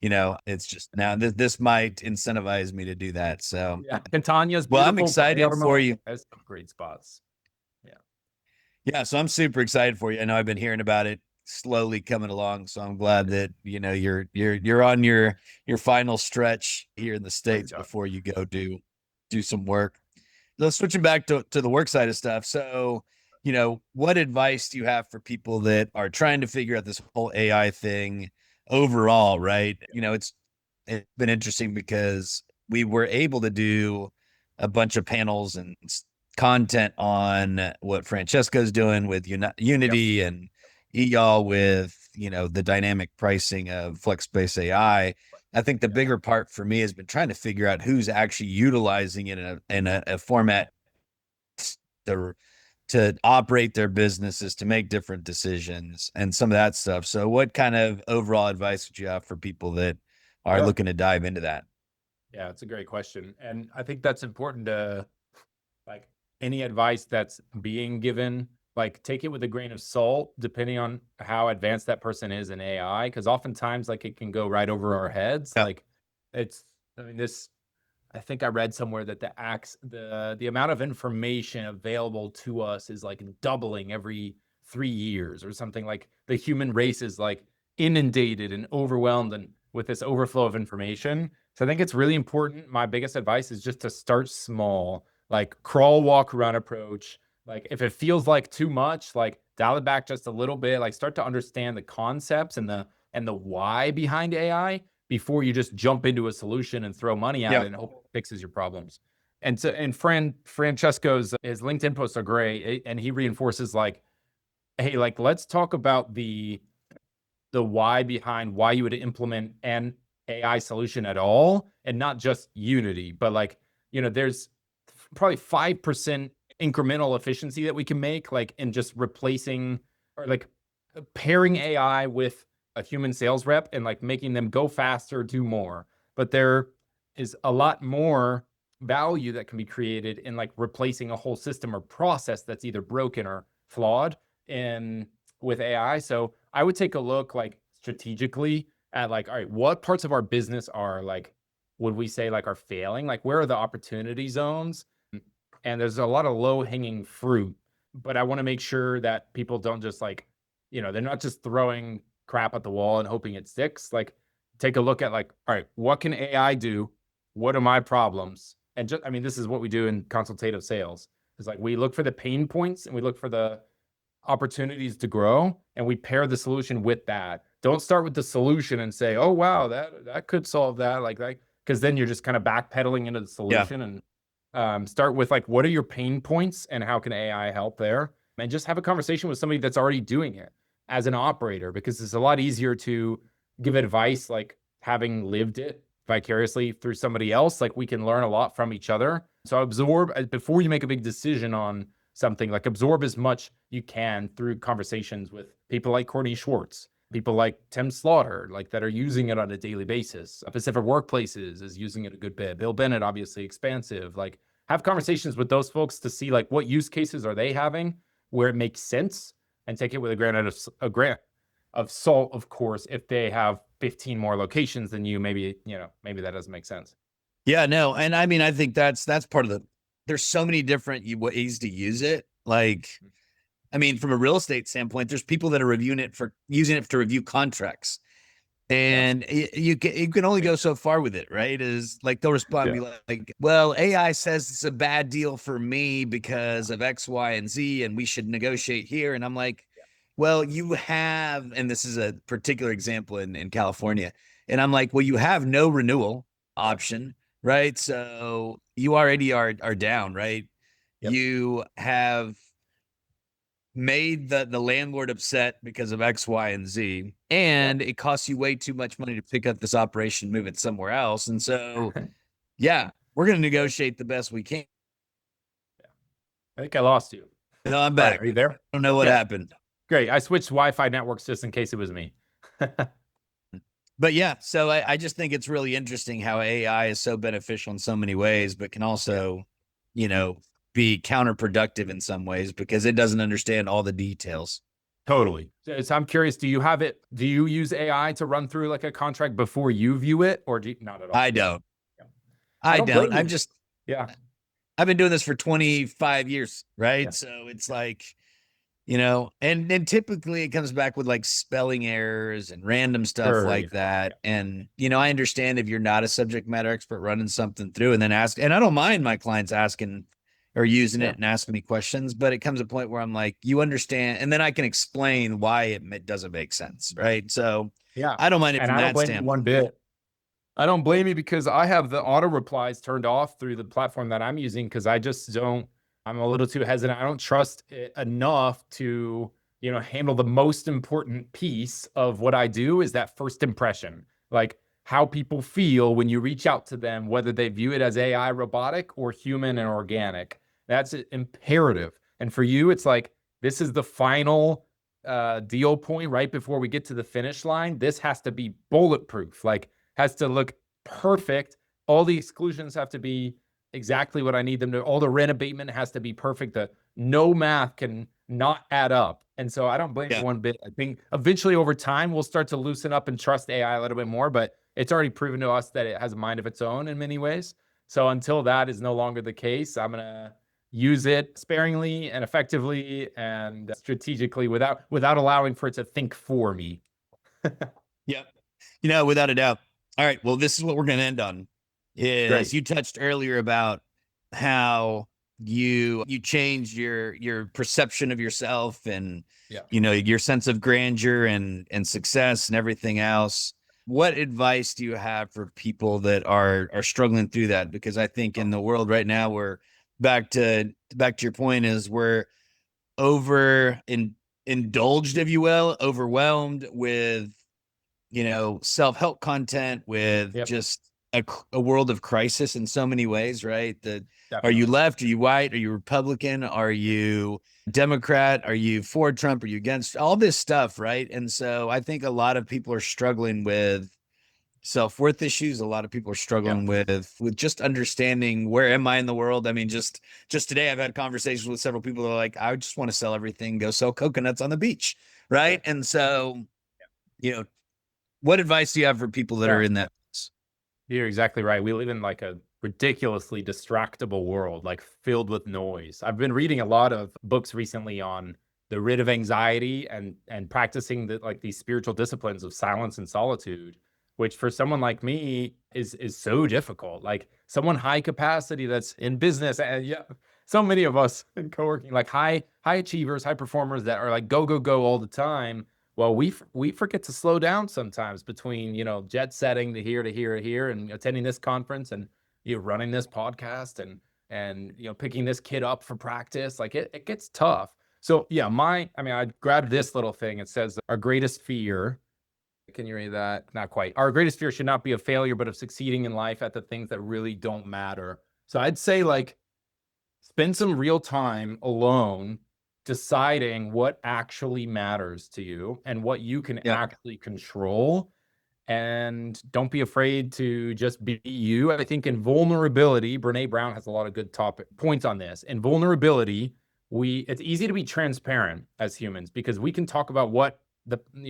it's just now this might incentivize me to do that. So Yeah. Catania's well, I'm beautiful. excited for you. Has some great spots. Yeah. Yeah, so I'm super excited for you. I know I've been hearing about it slowly coming along, so I'm glad that you're on your final stretch here in the States before you go do some work. So switching back to the work side of stuff. So, what advice do you have for people that are trying to figure out this whole AI thing overall, right? It's been interesting because we were able to do a bunch of panels and content on what Francesco's doing with Unity and y'all with, the dynamic pricing of FlexSpace AI. I think the bigger part for me has been trying to figure out who's actually utilizing it in a format to operate their businesses, to make different decisions and some of that stuff. So what kind of overall advice would you have for people that are looking to dive into that? Yeah, it's a great question. And I think that's important to like any advice that's being given, like take it with a grain of salt, depending on how advanced that person is in AI. Because oftentimes like it can go right over our heads. Yeah. Like I think I read somewhere that the amount of information available to us is like doubling every 3 years or something. Like the human race is like inundated and overwhelmed and with this overflow of information. So I think it's really important. My biggest advice is just to start small, like crawl, walk, run approach. Like if it feels like too much, like dial it back just a little bit, like start to understand the concepts and the why behind AI before you just jump into a solution and throw money at it and hope it fixes your problems. And so, and Francesco's his LinkedIn posts are great, and he reinforces like, hey, like let's talk about the why behind why you would implement an AI solution at all, and not just Unity, but like there's probably 5% incremental efficiency that we can make, like in just replacing or like pairing AI with a human sales rep and like making them go faster, do more. But there is a lot more value that can be created in like replacing a whole system or process that's either broken or flawed in with AI. So I would take a look like strategically at like, all right, what parts of our business are like would we say like are failing? Like where are the opportunity zones? And there's a lot of low hanging fruit, but I want to make sure that people don't just like, they're not just throwing crap at the wall and hoping it sticks. Like take a look at like, all right, what can AI do? What are my problems? And just, I mean, this is what we do in consultative sales. It's like we look for the pain points and we look for the opportunities to grow, and we pair the solution with that. Don't start with the solution and say, oh wow, that could solve that, like that, because then you're just kind of backpedaling into the solution. And start with like, what are your pain points and how can AI help there? And just have a conversation with somebody that's already doing it as an operator, because it's a lot easier to give advice like having lived it vicariously through somebody else. Like we can learn a lot from each other. So absorb before you make a big decision on something, like absorb as much you can through conversations with people like Courtney Schwartz, people like Tim Slaughter, like that are using it on a daily basis. Pacific Workplaces is using it a good bit. Bill Bennett, obviously expansive. Like have conversations with those folks to see like what use cases are they having where it makes sense, and take it with a grain of salt, of course. If they have 15 more locations than you, maybe that doesn't make sense. Yeah, no. And I mean, I think that's part of there's so many different ways to use it. Like, I mean, from a real estate standpoint, there's people that are using it to review contracts. And you can only go so far with it, right? Is like they'll respond and be like, well, AI says it's a bad deal for me because of X, Y, and Z, and we should negotiate here. And I'm like, well, you have, and this is a particular example in California. And I'm like, well, you have no renewal option, right? So you already are down, right? Yep. You have made the landlord upset because of X, Y, and Z, and it costs you way too much money to pick up this operation, move it somewhere else. And so, yeah, we're going to negotiate the best we can. I think I lost you. No, I'm back. Right, are you there? I don't know what happened. Great. I switched Wi-Fi networks just in case it was me. But yeah, so I just think it's really interesting how AI is so beneficial in so many ways, but can also, be counterproductive in some ways because it doesn't understand all the details. Totally. So I'm curious, do you use AI to run through like a contract before you view it, or do you, not at all? I don't. Yeah. I don't. I'm just, I've been doing this for 25 years, right? Yeah. So it's like, and then typically it comes back with like spelling errors and random stuff like that. Yeah. And, I understand if you're not a subject matter expert running something through and then and I don't mind my clients asking or using it and asking me questions, but it comes a point where I'm like, you understand. And then I can explain why it doesn't make sense. Right. So yeah, I don't mind it and from I don't that blame standpoint. you one bit. I don't blame you because I have the auto replies turned off through the platform that I'm using because I'm a little too hesitant. I don't trust it enough to, handle the most important piece of what I do is that first impression, like how people feel when you reach out to them, whether they view it as AI robotic or human and organic. That's imperative. And for you, it's like, this is the final deal point right before we get to the finish line. This has to be bulletproof, like has to look perfect. All the exclusions have to be exactly what I need them to. All the rent abatement has to be perfect. No math can not add up. And so I don't blame you one bit. I think eventually over time, we'll start to loosen up and trust AI a little bit more, but it's already proven to us that it has a mind of its own in many ways. So until that is no longer the case, I'm going to use it sparingly and effectively and strategically without allowing for it to think for me. Yep. Without a doubt. All right. Well, this is what we're going to end on. Is you touched earlier about how you changed your perception of yourself and your sense of grandeur and success and everything else. What advice do you have for people that are struggling through that? Because I think in the world right now, we're back to your point, is we're indulged, if you will, overwhelmed with self-help content, with just a world of crisis in so many ways, right? Are you left? Are you white? Are you Republican? Are you Democrat? Are you for Trump? Are you against all this stuff, right? And so I think a lot of people are struggling with self-worth issues. A lot of people are struggling with just understanding, where am I in the world? I mean, just today I've had conversations with several people that are like, I just want to sell everything, go sell coconuts on the beach, right? And so, what advice do you have for people that are in that? You're exactly right. We live in like a ridiculously distractible world, like filled with noise. I've been reading a lot of books recently on the rid of anxiety and practicing like these spiritual disciplines of silence and solitude, which for someone like me is so difficult. Like someone high capacity that's in business, and yeah, so many of us in co-working, like high achievers, high performers that are like go go go all the time. Well, we forget to slow down sometimes between, jet setting to here to here to here and attending this conference and running this podcast and picking this kid up for practice. Like it gets tough. So yeah, I grabbed this little thing. It says our greatest fear. Can you read that? Not quite. Our greatest fear should not be of failure, but of succeeding in life at the things that really don't matter. So I'd say like spend some real time alone deciding what actually matters to you and what you can actually control. And don't be afraid to just be you. I think in vulnerability, Brene Brown has a lot of good points on this. In vulnerability, it's easy to be transparent as humans because we can talk about what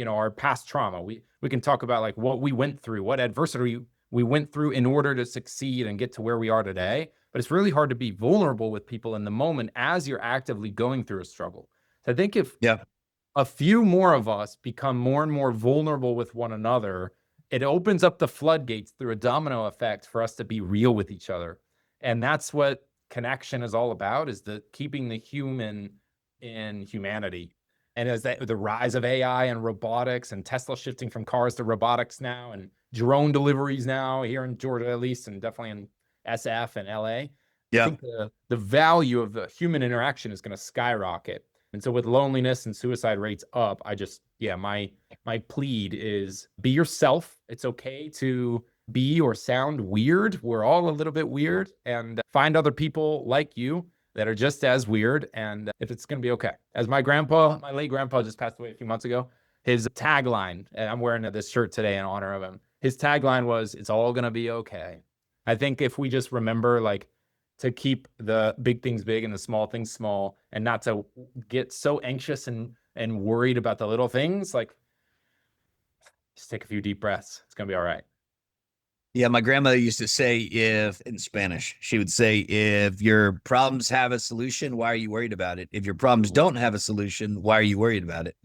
our past trauma. We can talk about like what we went through, what adversity we went through in order to succeed and get to where we are today. But it's really hard to be vulnerable with people in the moment as you're actively going through a struggle. So I think if a few more of us become more and more vulnerable with one another, it opens up the floodgates through a domino effect for us to be real with each other. And that's what connection is all about, is keeping the human in humanity. And as the rise of AI and robotics and Tesla shifting from cars to robotics now and drone deliveries now here in Georgia, at least, and definitely in SF and LA, I think the value of the human interaction is going to skyrocket. And so with loneliness and suicide rates up, my plead is be yourself. It's okay to be or sound weird. We're all a little bit weird, and find other people like you that are just as weird. And if it's going to be okay. As my late grandpa just passed away a few months ago, his tagline, and I'm wearing this shirt today in honor of him. His tagline was, "It's all going to be okay." I think if we just remember to keep the big things big and the small things small, and not to get so anxious and worried about the little things, like just take a few deep breaths. It's going to be all right. Yeah, my grandmother used to say, in Spanish, she would say, if your problems have a solution, why are you worried about it? If your problems don't have a solution, why are you worried about it?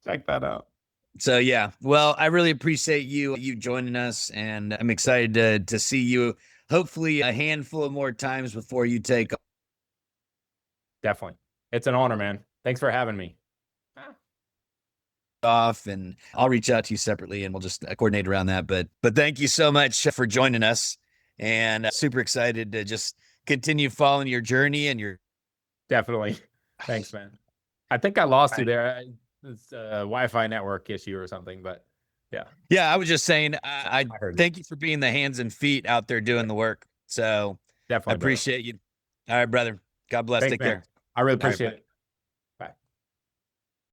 Check that out. So yeah, well, I really appreciate you joining us, and I'm excited to see you hopefully a handful of more times before you take Definitely. It's an honor, man. Thanks for having me. Off, and I'll reach out to you separately and we'll just coordinate around that. But thank you so much for joining us, and super excited to just continue following your journey and your. Definitely. Thanks, man. I think I lost you there. It's a Wi-Fi network issue or something, but yeah. Yeah, I was just saying, I thank you for being the hands and feet out there doing the work. So definitely, I appreciate you. All right, brother. God bless. Thanks, Take care. I really appreciate it.